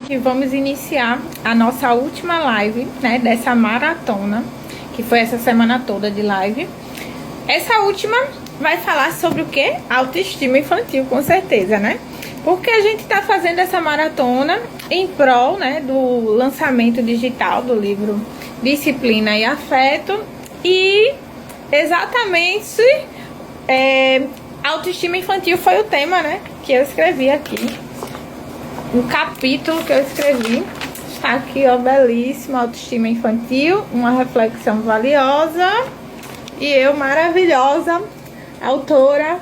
E vamos iniciar a nossa última live, né, dessa maratona, que foi essa semana toda de live. Essa última vai falar sobre o quê? Autoestima infantil, com certeza, né? Porque a gente tá fazendo essa maratona em prol, né, do lançamento digital do livro Disciplina e Afeto. E exatamente autoestima infantil foi o tema, né, que eu escrevi aqui. O capítulo que eu escrevi está aqui, ó, belíssimo, autoestima infantil, uma reflexão valiosa, e eu, maravilhosa, autora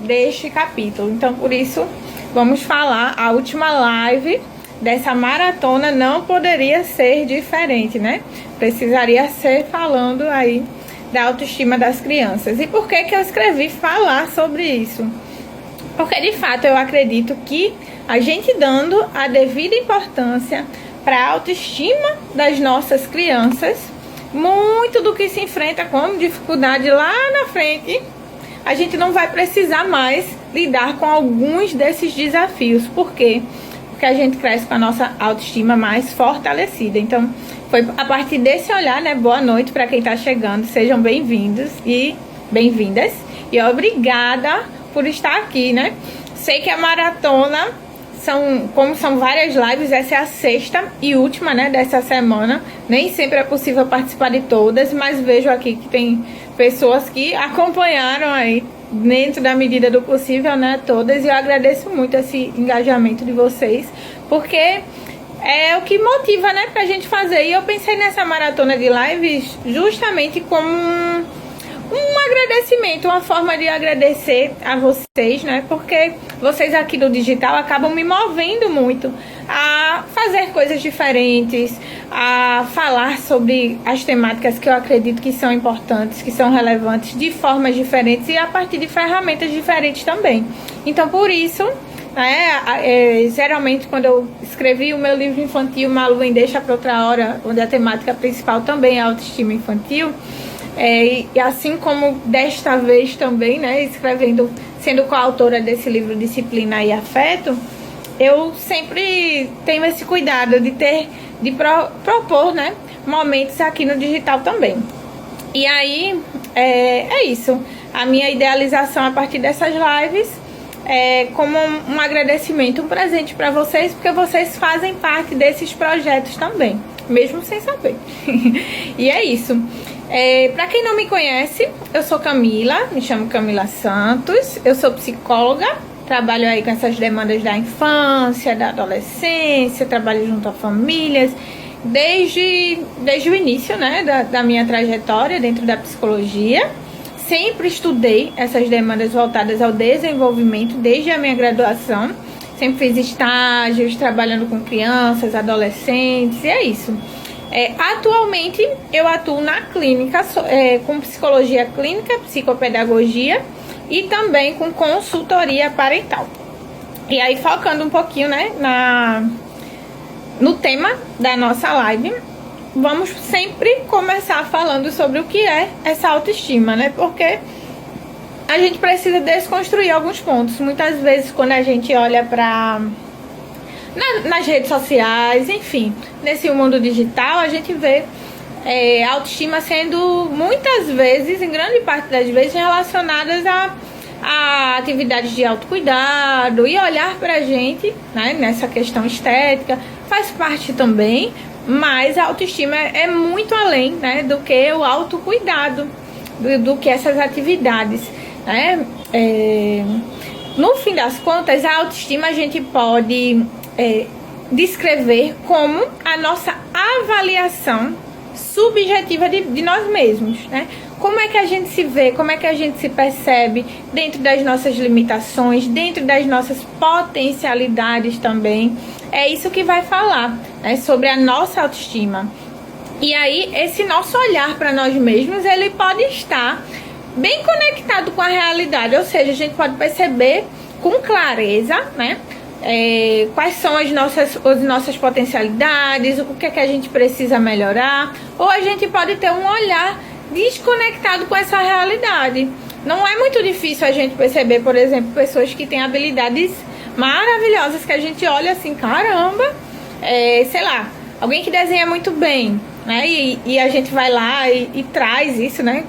deste capítulo. Então, por isso, vamos falar, a última live dessa maratona não poderia ser diferente, né? Precisaria ser falando aí da autoestima das crianças. E por que que eu escrevi falar sobre isso? Porque, de fato, eu acredito que a gente dando a devida importância para a autoestima das nossas crianças, muito do que se enfrenta como dificuldade lá na frente, a gente não vai precisar mais lidar com alguns desses desafios. Por quê? Porque a gente cresce com a nossa autoestima mais fortalecida. Então, foi a partir desse olhar, né? Boa noite para quem está chegando. Sejam bem-vindos e bem-vindas. E obrigada por estar aqui, né? Sei que a maratona, como são várias lives, essa é a sexta e última, né, dessa semana. Nem sempre é possível participar de todas, mas vejo aqui que tem pessoas que acompanharam aí, dentro da medida do possível, né, todas. E eu agradeço muito esse engajamento de vocês, porque é o que motiva, né, pra gente fazer. E eu pensei nessa maratona de lives justamente como um agradecimento, uma forma de agradecer a vocês, né? Porque vocês aqui do digital acabam me movendo muito a fazer coisas diferentes, a falar sobre as temáticas que eu acredito que são importantes, que são relevantes, de formas diferentes e a partir de ferramentas diferentes também. Então, por isso, geralmente quando eu escrevi o meu livro infantil, Uma Lua em Deixa para Outra Hora, onde a temática principal também é a autoestima infantil, e assim como desta vez também, né, escrevendo, sendo coautora desse livro Disciplina e Afeto, eu sempre tenho esse cuidado de propor, né, momentos aqui no digital também. E aí, é isso. A minha idealização a partir dessas lives é como um agradecimento, um presente para vocês, porque vocês fazem parte desses projetos também, mesmo sem saber. E é isso. Para quem não me conhece, eu sou Camila, me chamo Camila Santos, eu sou psicóloga, trabalho aí com essas demandas da infância, da adolescência, trabalho junto a famílias, desde o início, né, da minha trajetória dentro da psicologia. Sempre estudei essas demandas voltadas ao desenvolvimento desde a minha graduação, sempre fiz estágios trabalhando com crianças, adolescentes, e é isso. Atualmente eu atuo na clínica, com psicologia clínica, psicopedagogia e também com consultoria parental. E aí, focando um pouquinho, né, no tema da nossa live, vamos sempre começar falando sobre o que é essa autoestima, né? Porque a gente precisa desconstruir alguns pontos. Muitas vezes, quando a gente olha para nas redes sociais, enfim, nesse mundo digital, a gente vê a autoestima sendo muitas vezes, em grande parte das vezes, relacionadas a atividades de autocuidado e olhar pra gente, né, nessa questão estética, faz parte também, mas a autoestima é muito além, né, do que o autocuidado, do que essas atividades, né? No fim das contas, a autoestima a gente pode descrever como a nossa avaliação subjetiva de nós mesmos, né? Como é que a gente se vê, como é que a gente se percebe dentro das nossas limitações, dentro das nossas potencialidades também. É isso que vai falar, né, sobre a nossa autoestima. E aí, esse nosso olhar para nós mesmos, ele pode estar bem conectado com a realidade, ou seja, a gente pode perceber com clareza, né, quais são as nossas potencialidades, o que é que a gente precisa melhorar, ou a gente pode ter um olhar desconectado com essa realidade. Não é muito difícil a gente perceber, por exemplo, pessoas que têm habilidades maravilhosas que a gente olha assim, caramba, sei lá, alguém que desenha muito bem, né? E a gente vai lá e traz isso, né,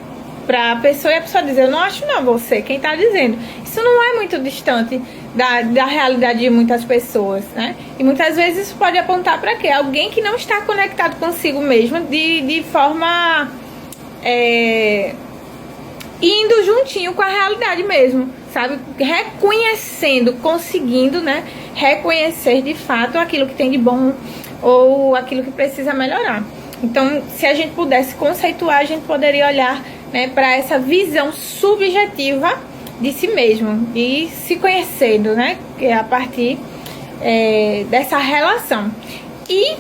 pra pessoa, e a pessoa diz, eu não acho não, você, quem tá dizendo. Isso não é muito distante da realidade de muitas pessoas, né? E muitas vezes isso pode apontar para quê? Alguém que não está conectado consigo mesmo de forma indo juntinho com a realidade mesmo, sabe? Reconhecendo, conseguindo, né, reconhecer de fato aquilo que tem de bom ou aquilo que precisa melhorar. Então, se a gente pudesse conceituar, a gente poderia olhar, né, para essa visão subjetiva de si mesmo e se conhecendo, né, que é a partir dessa relação. E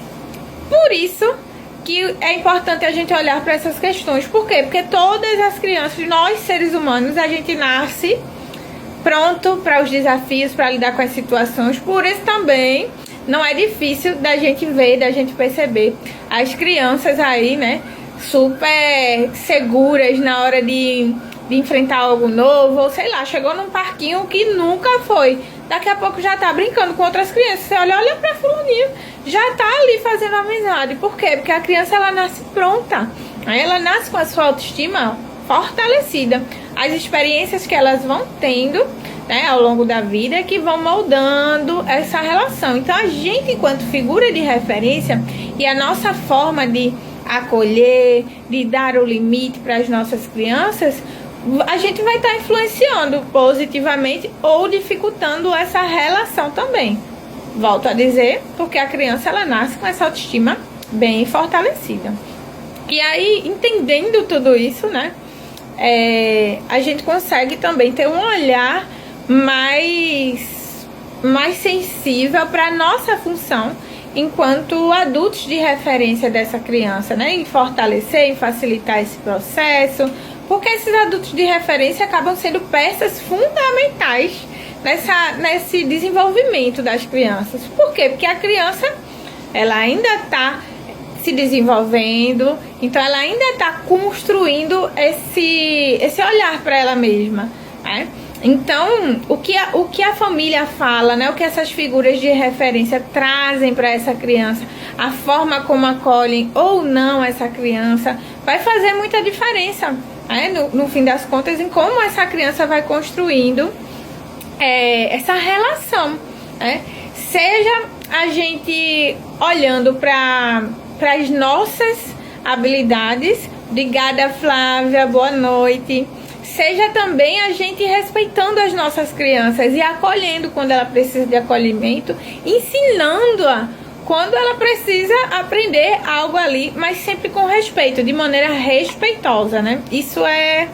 por isso que é importante a gente olhar para essas questões. Por quê? Porque todas as crianças, nós seres humanos, a gente nasce pronto para os desafios, para lidar com as situações. Por isso também não é difícil da gente ver, da gente perceber as crianças aí, né, super seguras na hora de enfrentar algo novo, ou sei lá, chegou num parquinho que nunca foi, daqui a pouco já tá brincando com outras crianças. Você olha pra fulaninho, já tá ali fazendo amizade. Por quê? Porque a criança, ela nasce pronta, ela nasce com a sua autoestima fortalecida. As experiências que elas vão tendo, né, ao longo da vida, que vão moldando essa relação. Então a gente, enquanto figura de referência, e a nossa forma de acolher, de dar o limite para as nossas crianças, a gente vai estar influenciando positivamente ou dificultando essa relação também. Volto a dizer, porque a criança, ela nasce com essa autoestima bem fortalecida. E aí, entendendo tudo isso, né, a gente consegue também ter um olhar mais sensível para a nossa função enquanto adultos de referência dessa criança, né, em fortalecer, em facilitar esse processo, porque esses adultos de referência acabam sendo peças fundamentais nesse desenvolvimento das crianças. Por quê? Porque a criança, ela ainda está se desenvolvendo, então ela ainda está construindo esse olhar para ela mesma, né? Então, o que a família fala, né? O que essas figuras de referência trazem para essa criança, a forma como acolhem ou não essa criança, vai fazer muita diferença, né? No fim das contas, em como essa criança vai construindo essa relação, né? Seja a gente olhando para as nossas habilidades. Obrigada, Flávia, boa noite. Seja também a gente respeitando as nossas crianças e acolhendo quando ela precisa de acolhimento, ensinando-a quando ela precisa aprender algo ali, mas sempre com respeito, de maneira respeitosa, né? Isso é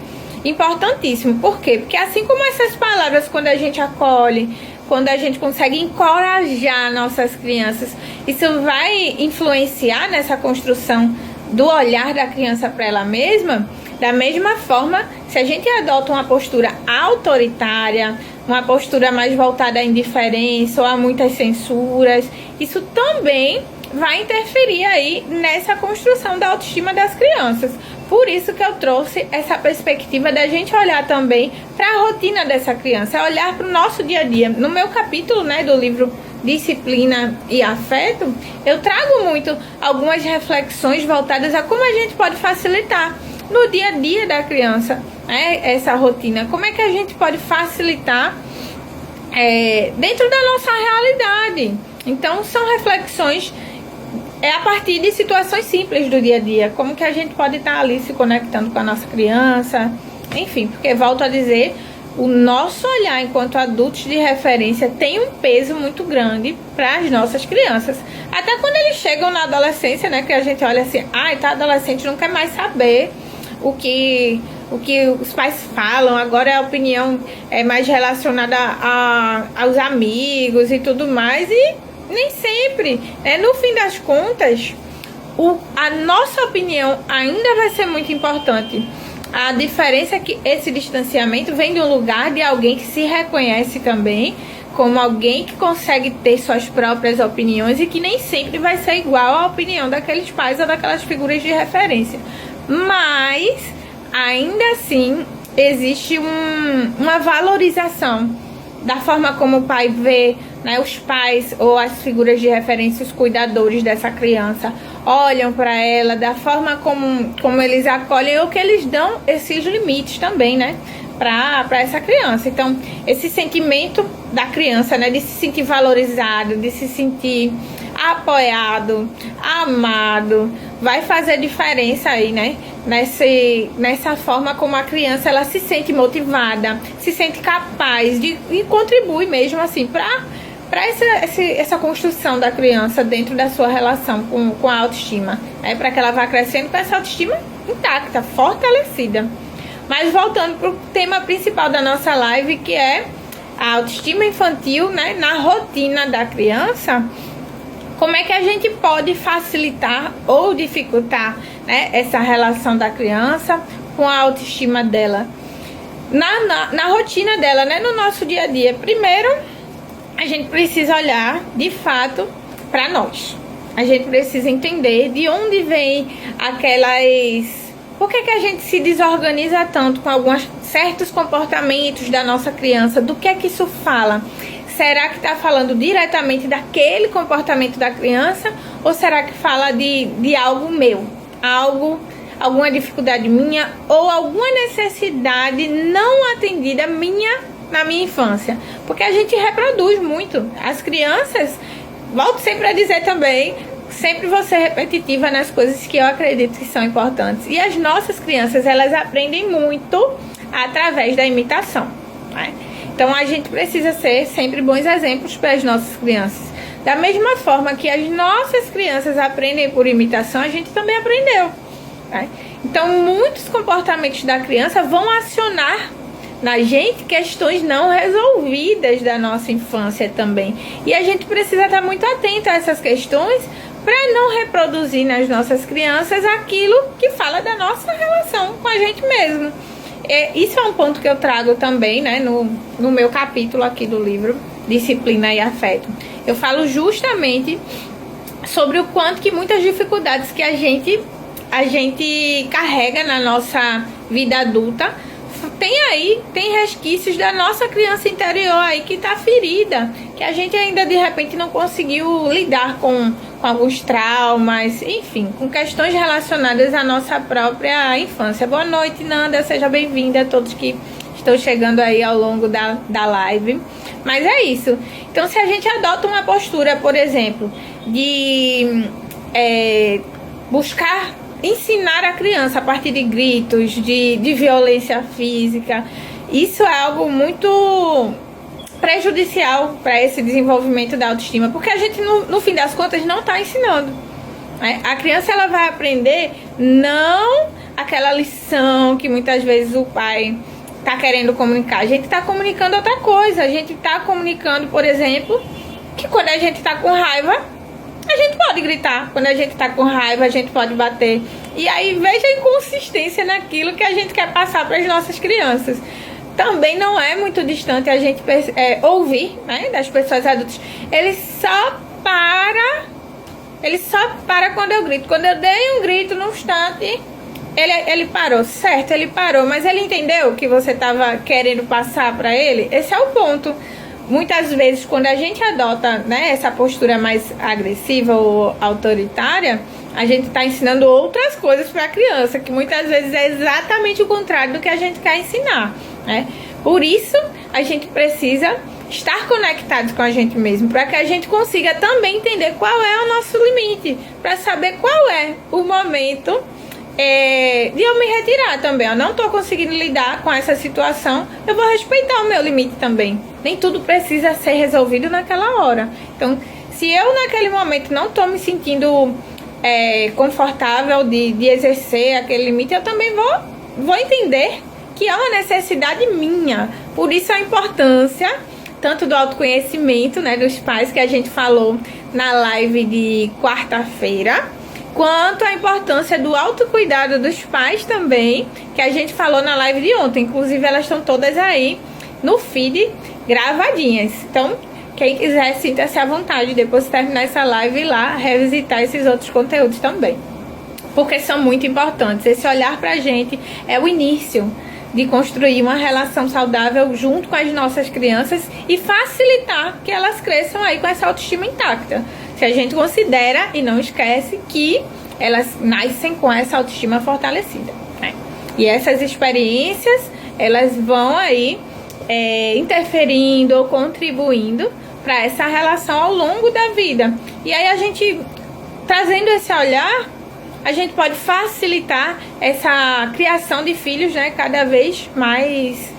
importantíssimo. Por quê? Porque assim como essas palavras, quando a gente acolhe, quando a gente consegue encorajar nossas crianças, isso vai influenciar nessa construção do olhar da criança para ela mesma. Da mesma forma, se a gente adota uma postura autoritária, uma postura mais voltada à indiferença ou a muitas censuras, isso também vai interferir aí nessa construção da autoestima das crianças. Por isso que eu trouxe essa perspectiva da gente olhar também para a rotina dessa criança, olhar para o nosso dia a dia. No meu capítulo, né, do livro Disciplina e Afeto, eu trago muito algumas reflexões voltadas a como a gente pode facilitar no dia a dia da criança, né, essa rotina. Como é que a gente pode facilitar dentro da nossa realidade? Então, são reflexões a partir de situações simples do dia a dia. Como que a gente pode estar ali se conectando com a nossa criança, enfim, porque volto a dizer, o nosso olhar enquanto adultos de referência tem um peso muito grande para as nossas crianças. Até quando eles chegam na adolescência, né, que a gente olha assim, tá adolescente, não quer mais saber o que os pais falam, agora a opinião é mais relacionada aos amigos e tudo mais, e nem sempre, né? No fim das contas, a nossa opinião ainda vai ser muito importante. A diferença é que esse distanciamento vem de um lugar de alguém que se reconhece também como alguém que consegue ter suas próprias opiniões e que nem sempre vai ser igual à opinião daqueles pais ou daquelas figuras de referência. Mas, ainda assim, existe uma valorização da forma como o pai vê né, os pais ou as figuras de referência, os cuidadores dessa criança, olham para ela, da forma como eles acolhem, ou que eles dão esses limites também, né, para essa criança. Então, esse sentimento da criança, né, de se sentir valorizado, de se sentir apoiado, amado, vai fazer diferença aí, né, nessa forma como a criança ela se sente motivada, se sente capaz e contribui mesmo assim para essa construção da criança dentro da sua relação com a autoestima, né, para que ela vá crescendo com essa autoestima intacta, fortalecida. Mas voltando para o tema principal da nossa live, que é a autoestima infantil, né, na rotina da criança, como é que a gente pode facilitar ou dificultar, né, essa relação da criança com a autoestima dela na rotina dela, né, no nosso dia a dia. Primeiro, a gente precisa olhar de fato para nós. A gente precisa entender de onde vem aquelas... Por que a gente se desorganiza tanto com alguns certos comportamentos da nossa criança? Do que é que isso fala? Será que está falando diretamente daquele comportamento da criança? Ou será que fala de algo meu? Alguma dificuldade minha? Ou alguma necessidade não atendida na minha infância? Porque a gente reproduz muito. As crianças, volto sempre a dizer também, sempre vou ser repetitiva nas coisas que eu acredito que são importantes. E as nossas crianças, elas aprendem muito através da imitação, né? Então a gente precisa ser sempre bons exemplos para as nossas crianças. Da mesma forma que as nossas crianças aprendem por imitação, a gente também aprendeu, né? Então muitos comportamentos da criança vão acionar na gente questões não resolvidas da nossa infância também. E a gente precisa estar muito atento a essas questões para não reproduzir nas nossas crianças aquilo que fala da nossa relação com a gente mesmo. Isso é um ponto que eu trago também, né, no meu capítulo aqui do livro Disciplina e Afeto. Eu falo justamente sobre o quanto que muitas dificuldades que a gente carrega na nossa vida adulta tem resquícios da nossa criança interior aí que tá ferida, que a gente ainda de repente não conseguiu lidar com alguns traumas, enfim, com questões relacionadas à nossa própria infância. Boa noite, Nanda, seja bem-vinda a todos que estão chegando aí ao longo da live. Mas é isso. Então, se a gente adota uma postura, por exemplo, de buscar ensinar a criança a partir de gritos, de violência física, isso é algo muito prejudicial para esse desenvolvimento da autoestima, porque a gente, no fim das contas, não está ensinando, né? A criança ela vai aprender não aquela lição que muitas vezes o pai está querendo comunicar. A gente está comunicando outra coisa. A gente está comunicando, por exemplo, que quando a gente está com raiva, a gente pode gritar. Quando a gente tá com raiva, a gente pode bater. E aí, veja a inconsistência naquilo que a gente quer passar para as nossas crianças. Também não é muito distante a gente ouvir, né, das pessoas adultas. Ele só para quando eu grito. Quando eu dei um grito no instante, ele parou. Certo, ele parou. Mas ele entendeu o que você estava querendo passar para ele? Esse é o ponto. Muitas vezes, quando a gente adota, né, essa postura mais agressiva ou autoritária, a gente está ensinando outras coisas para a criança, que muitas vezes é exatamente o contrário do que a gente quer ensinar, né? Por isso, a gente precisa estar conectados com a gente mesmo, para que a gente consiga também entender qual é o nosso limite, para saber qual é o momento de eu me retirar também. Eu não estou conseguindo lidar com essa situação, eu vou respeitar o meu limite também. Nem tudo precisa ser resolvido naquela hora. Então, se eu naquele momento não estou me sentindo confortável de exercer aquele limite, eu também vou entender que é uma necessidade minha. Por isso a importância tanto do autoconhecimento, né, dos pais, que a gente falou na live de quarta-feira, quanto a importância do autocuidado dos pais também, que a gente falou na live de ontem. Inclusive, elas estão todas aí no feed gravadinhas. Então, quem quiser, sinta-se à vontade, depois de terminar essa live, ir lá revisitar esses outros conteúdos também, porque são muito importantes. Esse olhar pra gente é o início de construir uma relação saudável junto com as nossas crianças e facilitar que elas cresçam aí com essa autoestima intacta. Se a gente considera e não esquece que elas nascem com essa autoestima fortalecida, né? E essas experiências, elas vão aí interferindo ou contribuindo para essa relação ao longo da vida. E aí a gente, trazendo esse olhar, a gente pode facilitar essa criação de filhos, né, cada vez mais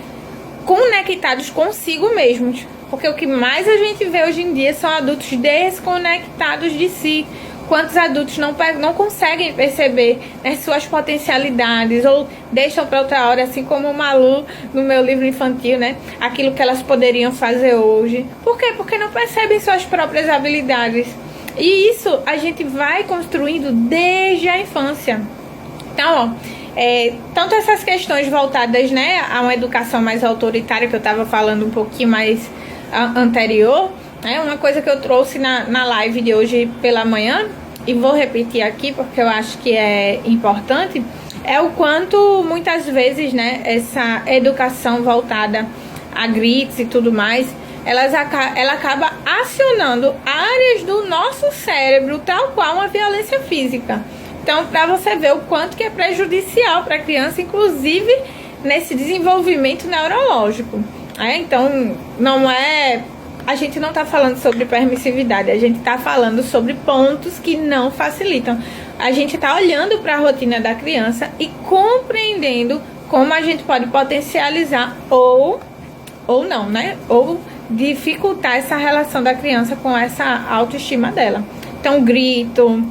conectados consigo mesmos. Porque o que mais a gente vê hoje em dia são adultos desconectados de si. Quantos adultos não conseguem perceber, né, suas potencialidades, ou deixam para outra hora, assim como o Malu no meu livro infantil, né, aquilo que elas poderiam fazer hoje. Por quê? Porque não percebem suas próprias habilidades. E isso a gente vai construindo desde a infância. Então, tanto essas questões voltadas, né, a uma educação mais autoritária, que eu estava falando um pouquinho mais anterior, né, uma coisa que eu trouxe na live de hoje pela manhã, e vou repetir aqui porque eu acho que é importante, é o quanto muitas vezes, né, essa educação voltada a gritos e tudo mais, ela acaba acionando áreas do nosso cérebro, tal qual uma violência física. Então, para você ver o quanto que é prejudicial para a criança, inclusive nesse desenvolvimento neurológico. Então, a gente não está falando sobre permissividade, a gente está falando sobre pontos que não facilitam. A gente está olhando para a rotina da criança e compreendendo como a gente pode potencializar ou não, né? Ou dificultar essa relação da criança com essa autoestima dela. Então, grito,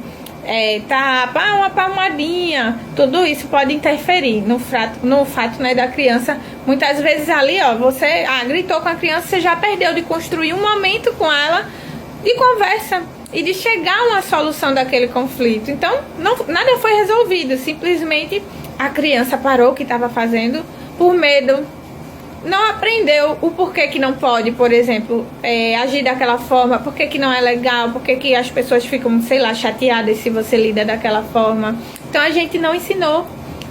tapa, uma palmadinha, tudo isso pode interferir no fato, né, da criança. Muitas vezes ali, ó, você gritou com a criança, você já perdeu de construir um momento com ela de conversa e de chegar a uma solução daquele conflito. Então, nada foi resolvido, simplesmente a criança parou o que estava fazendo por medo, não aprendeu o porquê que não pode, por exemplo, agir daquela forma, porquê que não é legal, porquê que as pessoas ficam, sei lá, chateadas se você lida daquela forma. Então a gente não ensinou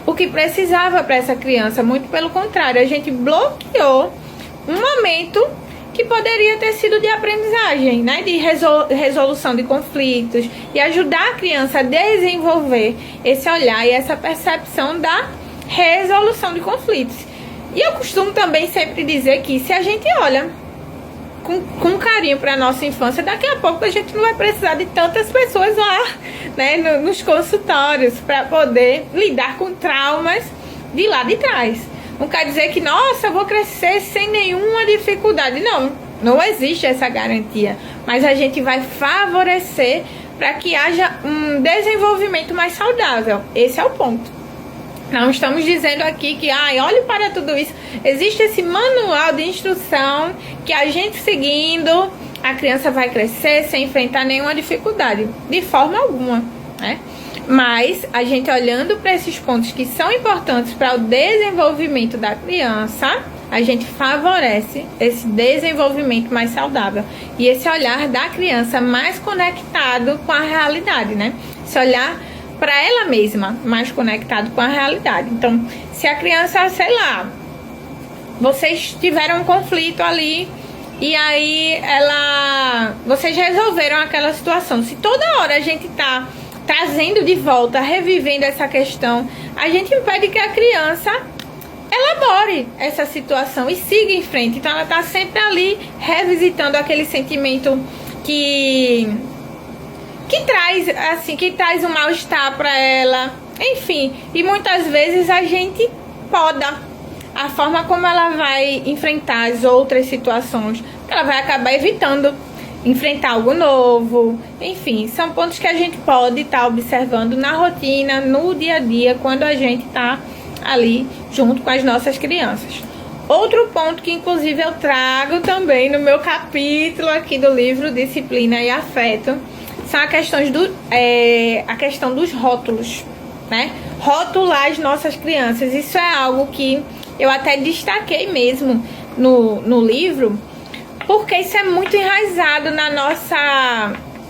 o que precisava para essa criança, muito pelo contrário, a gente bloqueou um momento que poderia ter sido de aprendizagem, né, de resolução de conflitos, e ajudar a criança a desenvolver esse olhar e essa percepção da resolução de conflitos. E eu costumo também sempre dizer que se a gente olha com carinho para a nossa infância, daqui a pouco a gente não vai precisar de tantas pessoas lá, né, nos consultórios, para poder lidar com traumas de lá de trás. Não quer dizer que, nossa, eu vou crescer sem nenhuma dificuldade. Não existe essa garantia. Mas a gente vai favorecer para que haja um desenvolvimento mais saudável. Esse é o ponto. Não estamos dizendo aqui que, olhe para tudo isso. Existe esse manual de instrução que a gente seguindo, a criança vai crescer sem enfrentar nenhuma dificuldade. De forma alguma, né? Mas a gente olhando para esses pontos que são importantes para o desenvolvimento da criança, a gente favorece esse desenvolvimento mais saudável. E esse olhar da criança mais conectado com a realidade, né? Esse olhar para ela mesma, mais conectado com a realidade. Então, se a criança, sei lá, vocês tiveram um conflito ali e aí vocês resolveram aquela situação. Se toda hora a gente tá trazendo de volta, revivendo essa questão, a gente impede que a criança elabore essa situação e siga em frente. Então ela tá sempre ali revisitando aquele sentimento que traz um mal-estar para ela, enfim, e muitas vezes a gente poda a forma como ela vai enfrentar as outras situações, ela vai acabar evitando enfrentar algo novo, enfim, são pontos que a gente pode estar observando na rotina, no dia a dia, quando a gente está ali junto com as nossas crianças. Outro ponto que inclusive eu trago também no meu capítulo aqui do livro Disciplina e Afeto, são a questão dos rótulos, né? Rotular as nossas crianças. Isso é algo que eu até destaquei mesmo no livro, porque isso é muito enraizado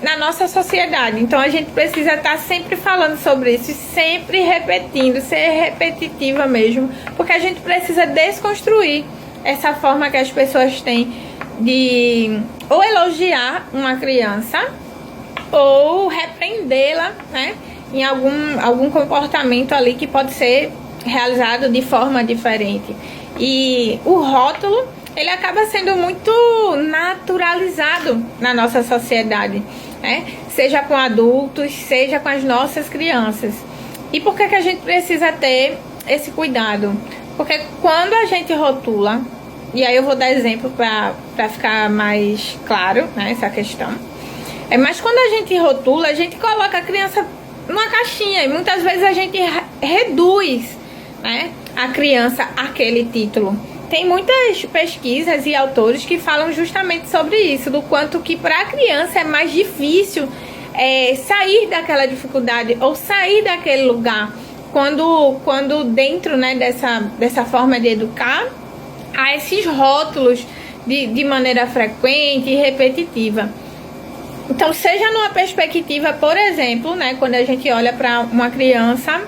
na nossa sociedade. Então a gente precisa estar sempre falando sobre isso, sempre repetindo, ser repetitiva mesmo, porque a gente precisa desconstruir essa forma que as pessoas têm de ou elogiar uma criança ou repreendê-la, né, em algum comportamento ali que pode ser realizado de forma diferente. E o rótulo, ele acaba sendo muito naturalizado na nossa sociedade, né? Seja com adultos, seja com as nossas crianças. E por que que a gente precisa ter esse cuidado? Porque quando a gente rotula, e aí eu vou dar exemplo para ficar mais claro, né, essa questão. Mas quando a gente rotula, a gente coloca a criança numa caixinha e muitas vezes a gente reduz, né, a criança àquele título. Tem muitas pesquisas e autores que falam justamente sobre isso, do quanto que para a criança é mais difícil sair daquela dificuldade ou sair daquele lugar quando dentro, né, dessa forma de educar, há esses rótulos de maneira frequente e repetitiva. Então, seja numa perspectiva, por exemplo, né, quando a gente olha para uma criança,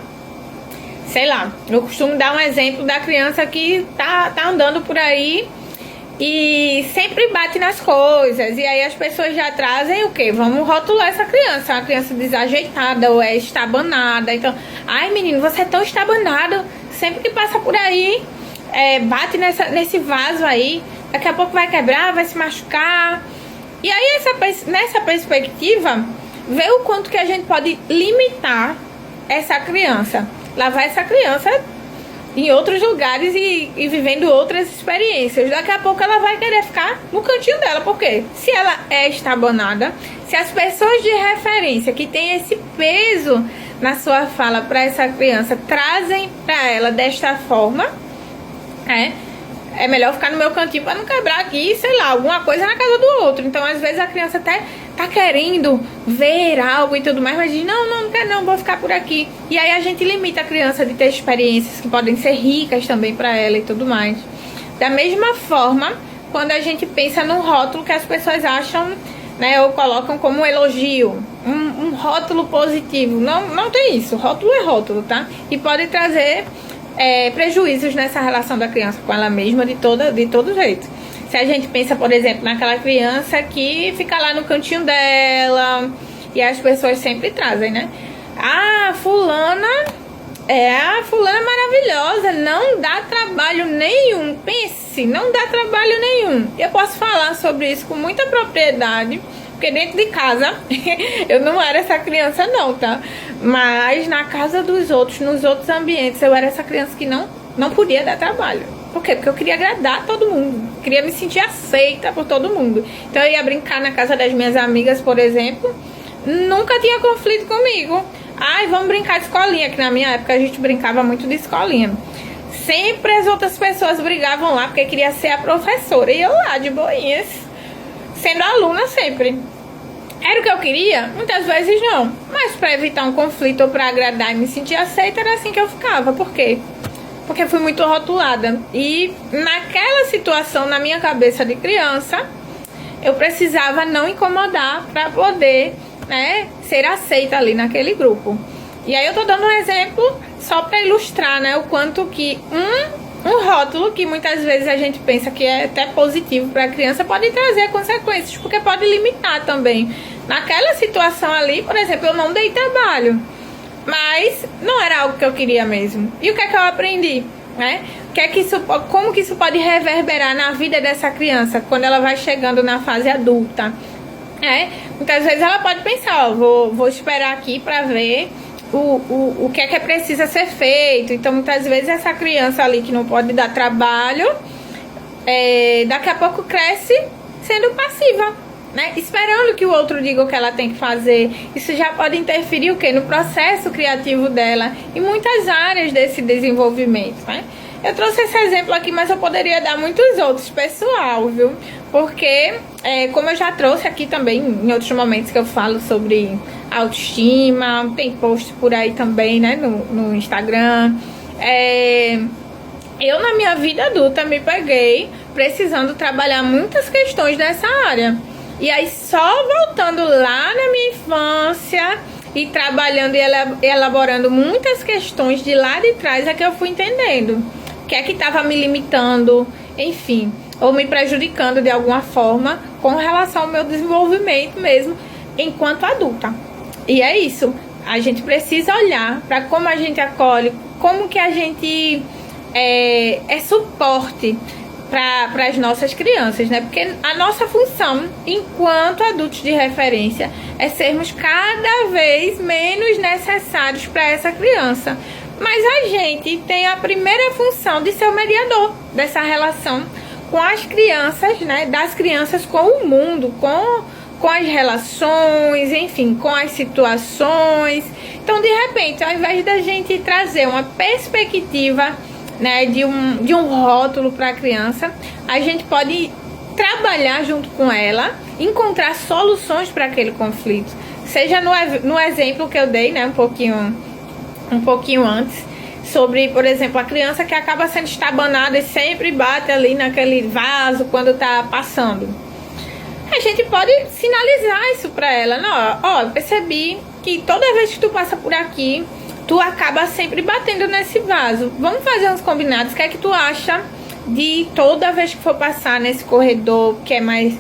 sei lá, eu costumo dar um exemplo da criança que tá andando por aí e sempre bate nas coisas, e aí as pessoas já trazem o quê? Vamos rotular essa criança, uma criança desajeitada ou estabanada. Então, ai menino, você é tão estabanado, sempre que passa por aí, bate nesse vaso aí, daqui a pouco vai quebrar, vai se machucar. E aí nessa perspectiva, vê o quanto que a gente pode limitar essa criança, levar essa criança em outros lugares e vivendo outras experiências. Daqui a pouco ela vai querer ficar no cantinho dela, porque se ela é estabanada, se as pessoas de referência que tem esse peso na sua fala para essa criança trazem para ela desta forma, é melhor ficar no meu cantinho para não quebrar aqui, sei lá, alguma coisa na casa do outro. Então, às vezes, a criança até tá querendo ver algo e tudo mais, mas diz, não quero não, vou ficar por aqui. E aí a gente limita a criança de ter experiências que podem ser ricas também para ela e tudo mais. Da mesma forma, quando a gente pensa no rótulo que as pessoas acham, né, ou colocam como um elogio, um rótulo positivo. Não tem isso, rótulo é rótulo, tá? E pode trazer prejuízos nessa relação da criança com ela mesma de todo jeito. Se a gente pensa, por exemplo, naquela criança que fica lá no cantinho dela e as pessoas sempre trazem, né? Fulana maravilhosa, não dá trabalho nenhum. Pense, não dá trabalho nenhum. Eu posso falar sobre isso com muita propriedade, porque dentro de casa eu não era essa criança não, tá? Mas na casa dos outros, nos outros ambientes, eu era essa criança que não podia dar trabalho. Por quê? Porque eu queria agradar todo mundo, queria me sentir aceita por todo mundo. Então eu ia brincar na casa das minhas amigas, por exemplo, nunca tinha conflito comigo. Vamos brincar de escolinha, que na minha época a gente brincava muito de escolinha. Sempre as outras pessoas brigavam lá porque queria ser a professora, e eu lá de boinhas, sendo aluna sempre. Era o que eu queria? Muitas vezes não. Mas para evitar um conflito ou para agradar e me sentir aceita, era assim que eu ficava. Por quê? Porque fui muito rotulada. E naquela situação, na minha cabeça de criança, eu precisava não incomodar para poder, né, ser aceita ali naquele grupo. E aí eu tô dando um exemplo só para ilustrar, né, o quanto que um rótulo que muitas vezes a gente pensa que é até positivo para a criança pode trazer consequências, porque pode limitar também. Naquela situação ali, por exemplo, eu não dei trabalho, mas não era algo que eu queria mesmo. E o que é que eu aprendi, né? Como que isso pode reverberar na vida dessa criança quando ela vai chegando na fase adulta? Muitas vezes ela pode pensar, vou esperar aqui para ver o que é precisa ser feito. Então muitas vezes essa criança ali que não pode dar trabalho, daqui a pouco cresce sendo passiva, né? Esperando que o outro diga o que ela tem que fazer. Isso já pode interferir o quê? No processo criativo dela, em muitas áreas desse desenvolvimento, né? Eu trouxe esse exemplo aqui, mas eu poderia dar muitos outros, pessoal, viu? Porque, como eu já trouxe aqui também, em outros momentos que eu falo sobre autoestima, tem post por aí também, né, no Instagram. Eu, na minha vida adulta, me peguei precisando trabalhar muitas questões dessa área. E aí, só voltando lá na minha infância e trabalhando e elaborando muitas questões de lá de trás, é que eu fui entendendo o que é que estava me limitando, enfim, ou me prejudicando de alguma forma com relação ao meu desenvolvimento mesmo enquanto adulta. E é isso, a gente precisa olhar para como a gente acolhe, como que a gente é suporte para as nossas crianças, né? Porque a nossa função enquanto adultos de referência é sermos cada vez menos necessários para essa criança. Mas a gente tem a primeira função de ser o mediador dessa relação com as crianças, né? Das crianças com o mundo, com as relações, enfim, com as situações. Então, de repente, ao invés da gente trazer uma perspectiva, né, de um rótulo para a criança, a gente pode trabalhar junto com ela, encontrar soluções para aquele conflito. Seja no exemplo que eu dei, né, um pouquinho antes, sobre, por exemplo, a criança que acaba sendo estabanada e sempre bate ali naquele vaso quando está passando. A gente pode sinalizar isso para ela. Não, ó, eu percebi que toda vez que tu passa por aqui, tu acaba sempre batendo nesse vaso. Vamos fazer uns combinados. O que é que tu acha de toda vez que for passar nesse corredor que é mais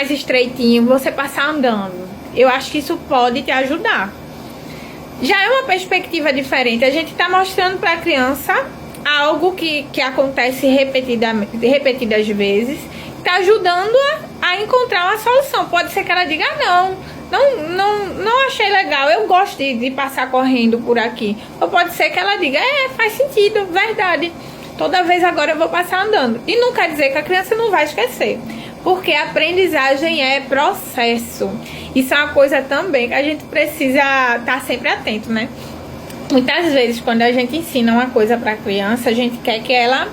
estreitinho, você passar andando? Eu acho que isso pode te ajudar. Já é uma perspectiva diferente. A gente está mostrando para a criança algo que acontece repetidas vezes, está ajudando a encontrar uma solução. Pode ser que ela diga, não achei legal, eu gosto de passar correndo por aqui. Ou pode ser que ela diga, faz sentido, verdade, toda vez agora eu vou passar andando. E não quer dizer que a criança não vai esquecer, porque a aprendizagem é processo. Isso é uma coisa também que a gente precisa estar sempre atento, né? Muitas vezes, quando a gente ensina uma coisa para a criança, a gente quer que ela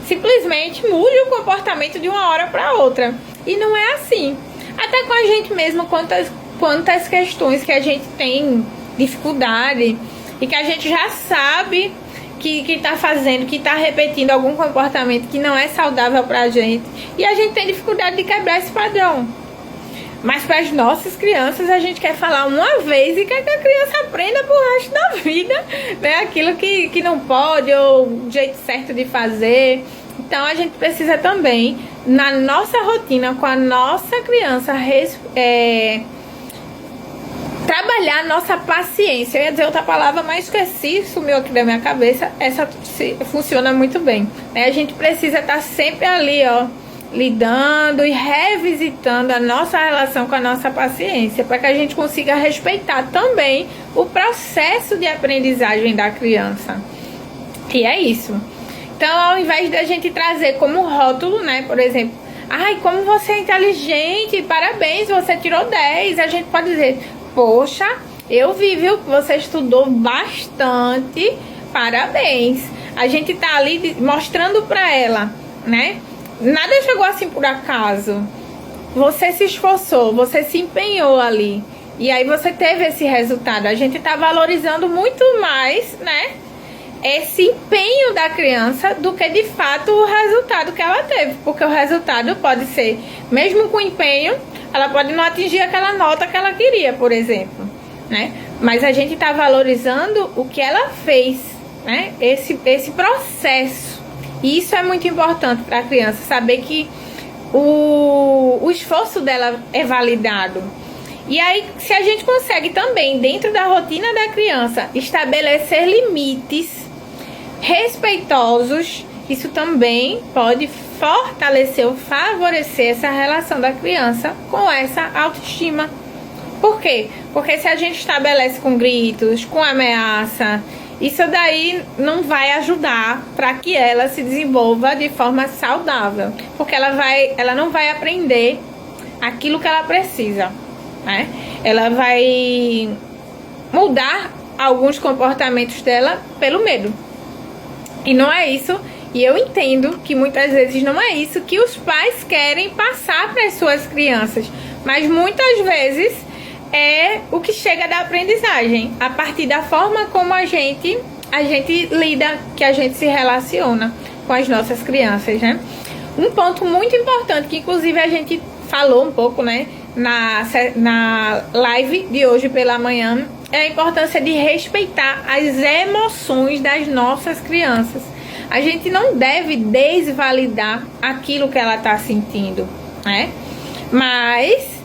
simplesmente mude o comportamento de uma hora para outra. E não é assim. Até com a gente mesmo, quantas questões que a gente tem dificuldade e que a gente já sabe que está fazendo, que está repetindo algum comportamento que não é saudável para a gente. E a gente tem dificuldade de quebrar esse padrão. Mas para as nossas crianças, a gente quer falar uma vez e quer que a criança aprenda pro resto da vida, né? Aquilo que não pode, ou o jeito certo de fazer. Então, a gente precisa também, na nossa rotina, com a nossa criança, trabalhar a nossa paciência. Eu ia dizer outra palavra, mas esqueci, sumiu aqui da minha cabeça. Essa funciona muito bem, né? A gente precisa estar sempre ali, ó, lidando e revisitando a nossa relação com a nossa paciência, para que a gente consiga respeitar também o processo de aprendizagem da criança. E é isso. Então, ao invés da gente trazer como rótulo, né, por exemplo, ai, como você é inteligente, parabéns, você tirou 10, a gente pode dizer, poxa, eu vi, viu, que você estudou bastante, parabéns. A gente tá ali mostrando para ela, né? Nada chegou assim por acaso. Você se esforçou, você se empenhou ali. E aí você teve esse resultado. A gente tá valorizando muito mais, né, esse empenho da criança do que de fato o resultado que ela teve. Porque o resultado pode ser, mesmo com empenho, ela pode não atingir aquela nota que ela queria, por exemplo, né? Mas a gente tá valorizando o que ela fez, né? Esse processo. E isso é muito importante para a criança, saber que o esforço dela é validado. E aí, se a gente consegue também, dentro da rotina da criança, estabelecer limites respeitosos, isso também pode fortalecer ou favorecer essa relação da criança com essa autoestima. Por quê? Porque se a gente estabelece com gritos, com ameaça, isso daí não vai ajudar para que ela se desenvolva de forma saudável, porque ela não vai aprender aquilo que ela precisa, né? Ela vai mudar alguns comportamentos dela pelo medo. E não é isso, e eu entendo que muitas vezes não é isso que os pais querem passar para as suas crianças, mas muitas vezes é o que chega da aprendizagem, a partir da forma como a gente lida, que a gente se relaciona com as nossas crianças, né? Um ponto muito importante, que inclusive a gente falou um pouco, né, na live de hoje pela manhã, é a importância de respeitar as emoções das nossas crianças. A gente não deve desvalidar aquilo que ela está sentindo, né? Mas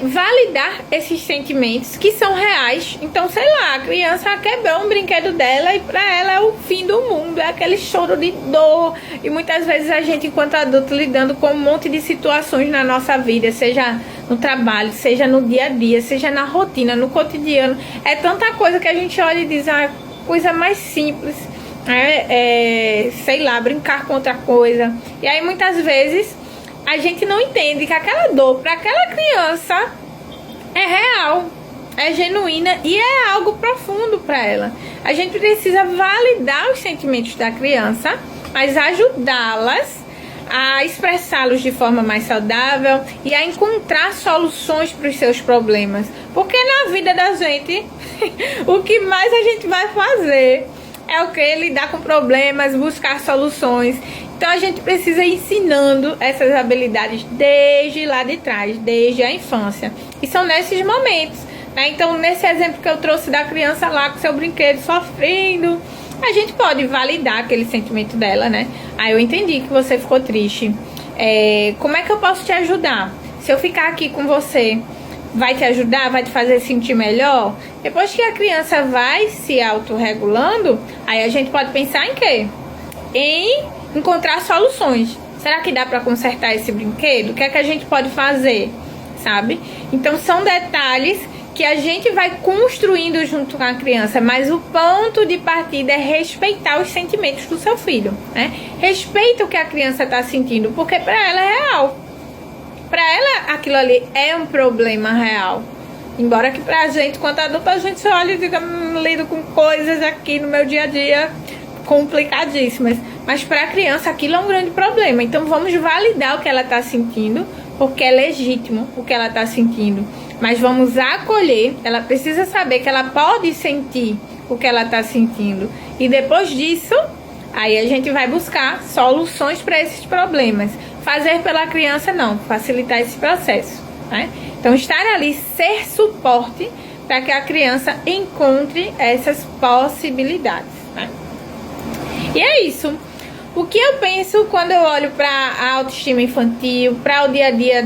validar esses sentimentos que são reais. Então, sei lá, a criança quebrou um brinquedo dela e pra ela é o fim do mundo, é aquele choro de dor. E muitas vezes a gente, enquanto adulto, lidando com um monte de situações na nossa vida, seja no trabalho, seja no dia a dia, seja na rotina, no cotidiano, é tanta coisa que a gente olha e diz, ah, coisa mais simples, sei lá, brincar com outra coisa. E aí muitas vezes a gente não entende que aquela dor para aquela criança é real, é genuína e é algo profundo para ela. A gente precisa validar os sentimentos da criança, mas ajudá-las a expressá-los de forma mais saudável e a encontrar soluções para os seus problemas. Porque na vida da gente, o que mais a gente vai fazer é o que? Lidar com problemas, buscar soluções. Então a gente precisa ir ensinando essas habilidades desde lá de trás, desde a infância. E são nesses momentos, né? Então, nesse exemplo que eu trouxe da criança lá com seu brinquedo sofrendo, a gente pode validar aquele sentimento dela, né? Ah, eu entendi que você ficou triste. Como é que eu posso te ajudar? Se eu ficar aqui com você, vai te ajudar? Vai te fazer sentir melhor? Depois que a criança vai se autorregulando, aí a gente pode pensar em quê? Em encontrar soluções. Será que dá para consertar esse brinquedo? O que é que a gente pode fazer? Sabe? Então são detalhes que a gente vai construindo junto com a criança, mas o ponto de partida é respeitar os sentimentos do seu filho, né? Respeita o que a criança está sentindo, porque para ela é real. Para ela aquilo ali é um problema real. Embora que pra gente, quanto adulto, a gente olha e diga, lido com coisas aqui no meu dia a dia complicadíssimas. Mas para a criança aquilo é um grande problema. Então vamos validar o que ela está sentindo, porque é legítimo o que ela está sentindo. Mas vamos acolher, ela precisa saber que ela pode sentir o que ela está sentindo. E depois disso, aí a gente vai buscar soluções para esses problemas. Fazer pela criança não, facilitar esse processo, né? Então estar ali, ser suporte para que a criança encontre essas possibilidades, né? E é isso. O que eu penso quando eu olho para a autoestima infantil, para o dia a dia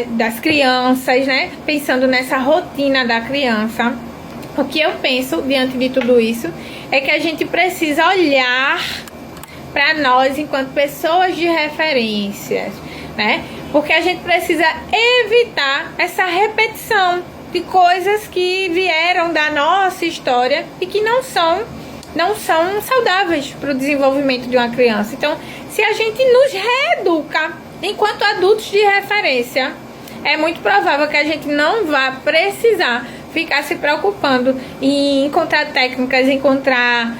das crianças, né? Pensando nessa rotina da criança, o que eu penso diante de tudo isso é que a gente precisa olhar para nós enquanto pessoas de referências, né? Porque a gente precisa evitar essa repetição de coisas que vieram da nossa história e que não são saudáveis para o desenvolvimento de uma criança. Então, se a gente nos reeduca enquanto adultos de referência, é muito provável que a gente não vá precisar ficar se preocupando em encontrar técnicas, encontrar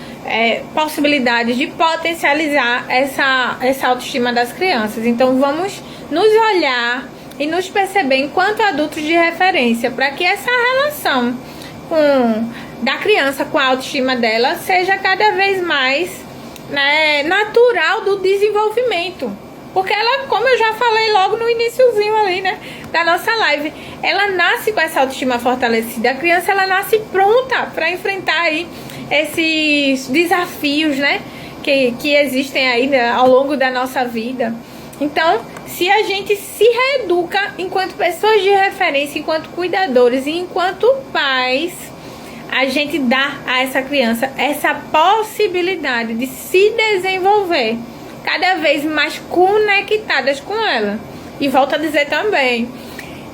possibilidades de potencializar essa autoestima das crianças. Então, vamos nos olhar e nos perceber enquanto adultos de referência, para que essa relação da criança com a autoestima dela seja cada vez mais, né, natural do desenvolvimento. Porque ela, como eu já falei logo no iniciozinho ali, né, da nossa live, ela nasce com essa autoestima fortalecida. A criança, ela nasce pronta para enfrentar aí esses desafios, né, que existem aí, né, ao longo da nossa vida. Então, se a gente se reeduca enquanto pessoas de referência, enquanto cuidadores e enquanto pais, a gente dá a essa criança essa possibilidade de se desenvolver cada vez mais conectadas com ela. E volto a dizer também,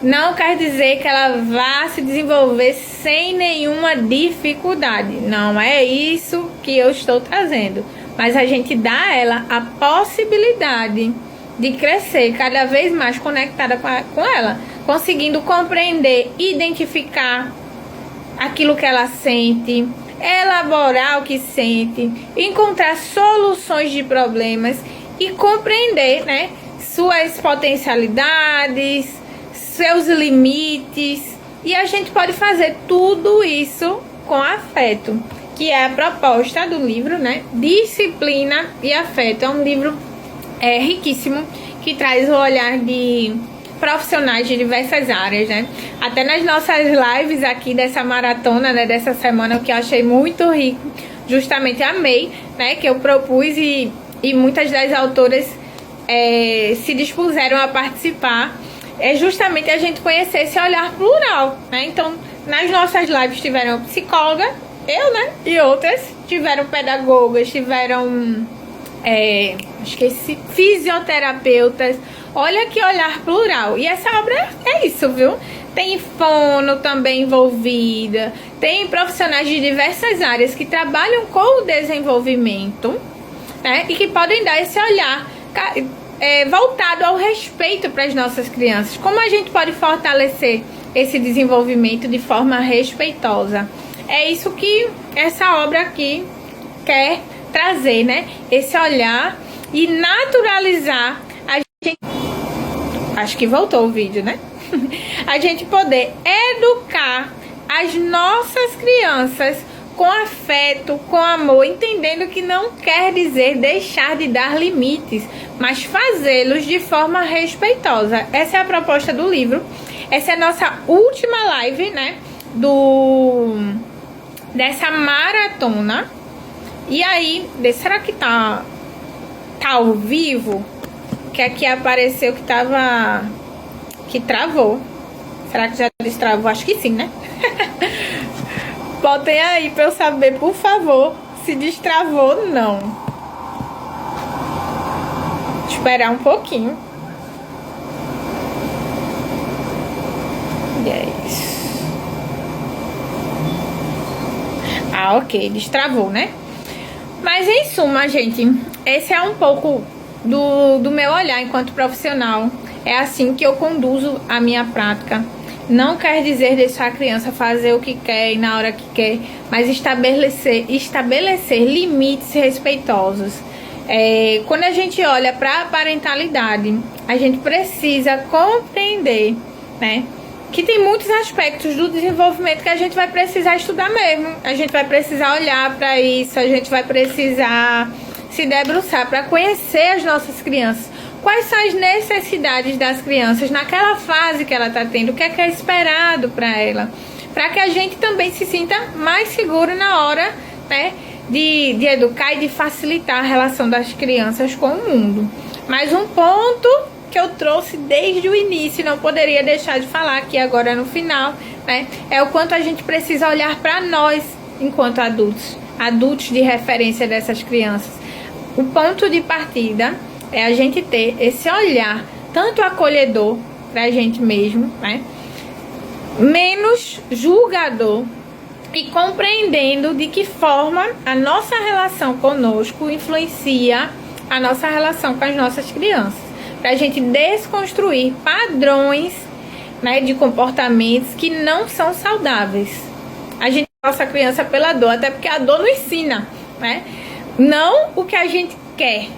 não quer dizer que ela vá se desenvolver sem nenhuma dificuldade. Não é isso que eu estou trazendo. Mas a gente dá a ela a possibilidade de crescer cada vez mais conectada com ela, conseguindo compreender, identificar aquilo que ela sente, elaborar o que sente, encontrar soluções de problemas e compreender, né, suas potencialidades, seus limites. E a gente pode fazer tudo isso com afeto, que é a proposta do livro, né, Disciplina e Afeto. É um livro riquíssimo, que traz o olhar de profissionais de diversas áreas, né? Até nas nossas lives aqui dessa maratona, né, dessa semana, que eu achei muito rico, justamente amei, né, que eu propus e muitas das autoras se dispuseram a participar, é justamente a gente conhecer esse olhar plural, né? Então, nas nossas lives tiveram psicóloga, eu, né, e outras, tiveram pedagogas, tiveram fisioterapeutas. Olha que olhar plural. E essa obra é isso, viu? Tem fono também envolvida, tem profissionais de diversas áreas que trabalham com o desenvolvimento, né? E que podem dar esse olhar voltado ao respeito para as nossas crianças. Como a gente pode fortalecer esse desenvolvimento de forma respeitosa? É isso que essa obra aqui quer trazer, né? Esse olhar e naturalizar a gente. Acho que voltou o vídeo, né? A gente poder educar as nossas crianças com afeto, com amor, entendendo que não quer dizer deixar de dar limites, mas fazê-los de forma respeitosa. Essa é a proposta do livro. Essa é a nossa última live, né? Dessa maratona. E aí, será que tá ao vivo? Que aqui apareceu que travou. Será que já destravou? Acho que sim, né? Botem aí pra eu saber, por favor, se destravou ou não. Vou esperar um pouquinho. Yes. Ah, ok, destravou, né? Mas em suma, gente, esse é um pouco do meu olhar enquanto profissional. É assim que eu conduzo a minha prática. Não quer dizer deixar a criança fazer o que quer e na hora que quer, mas estabelecer limites respeitosos. Quando a gente olha para a parentalidade, a gente precisa compreender, né, que tem muitos aspectos do desenvolvimento que a gente vai precisar estudar mesmo. A gente vai precisar olhar para isso, a gente vai precisar se debruçar para conhecer as nossas crianças. Quais são as necessidades das crianças naquela fase que ela está tendo, o que é esperado para ela, para que a gente também se sinta mais seguro na hora, né, de educar e de facilitar a relação das crianças com o mundo. Mas um ponto que eu trouxe desde o início, não poderia deixar de falar aqui agora no final, né, é o quanto a gente precisa olhar para nós enquanto adultos de referência dessas crianças. O ponto de partida é a gente ter esse olhar tanto acolhedor para a gente mesmo, né, menos julgador, e compreendendo de que forma a nossa relação conosco influencia a nossa relação com as nossas crianças, para a gente desconstruir padrões, né, de comportamentos que não são saudáveis. A gente nossa criança pela dor, até porque a dor não ensina, né? Não o que a gente quer,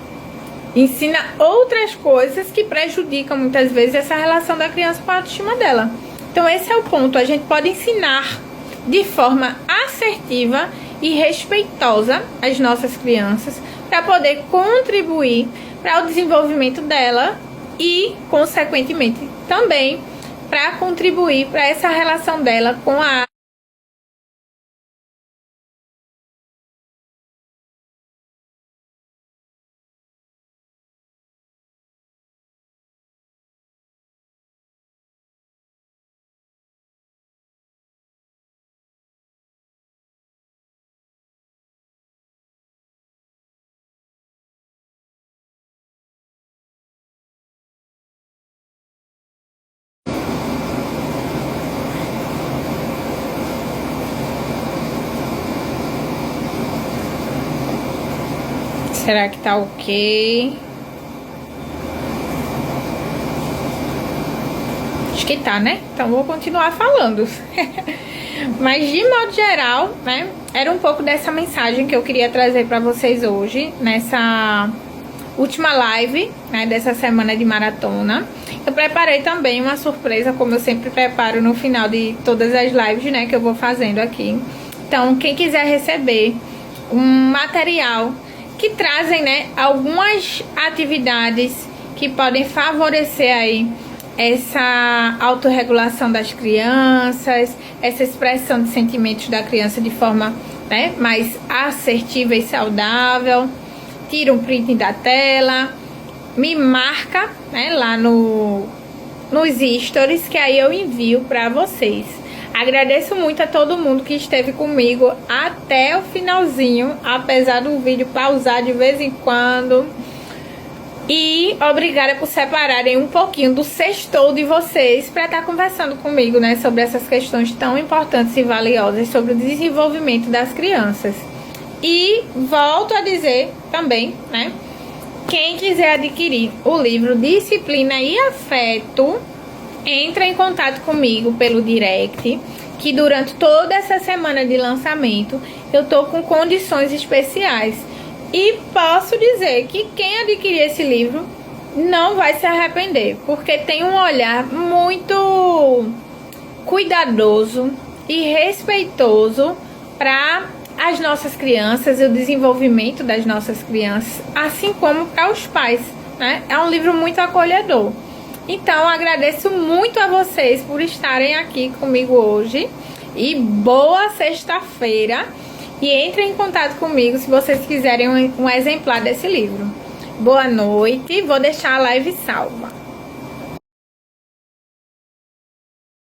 ensina outras coisas que prejudicam muitas vezes essa relação da criança com a autoestima dela. Então esse é o ponto, a gente pode ensinar de forma assertiva e respeitosa as nossas crianças para poder contribuir para o desenvolvimento dela e, consequentemente, também para contribuir para essa relação dela com a Será que tá ok? Acho que tá, né? Então vou continuar falando. Mas de modo geral, né, era um pouco dessa mensagem que eu queria trazer para vocês hoje, nessa última live, né, dessa semana de maratona. Eu preparei também uma surpresa, como eu sempre preparo no final de todas as lives, né, que eu vou fazendo aqui. Então, quem quiser receber um material que trazem, né, algumas atividades que que podem favorecer aí essa autorregulação das crianças, essa expressão de sentimentos da criança de forma, né, mais assertiva e saudável. Tira um print da tela, me marca, né, lá nos stories, que aí eu envio para vocês. Agradeço muito a todo mundo que esteve comigo até o finalzinho, apesar do vídeo pausar de vez em quando. E obrigada por separarem um pouquinho do sextou de vocês para estar conversando comigo, né, sobre essas questões tão importantes e valiosas sobre o desenvolvimento das crianças. E volto a dizer também, né, quem quiser adquirir o livro Disciplina e Afeto, entra em contato comigo pelo direct, que durante toda essa semana de lançamento eu tô com condições especiais. E posso dizer que quem adquirir esse livro não vai se arrepender, porque tem um olhar muito cuidadoso e respeitoso para as nossas crianças e o desenvolvimento das nossas crianças, assim como para os pais, né? É um livro muito acolhedor. Então, agradeço muito a vocês por estarem aqui comigo hoje. E boa sexta-feira. E entrem em contato comigo se vocês quiserem um exemplar desse livro. Boa noite. Vou deixar a live salva.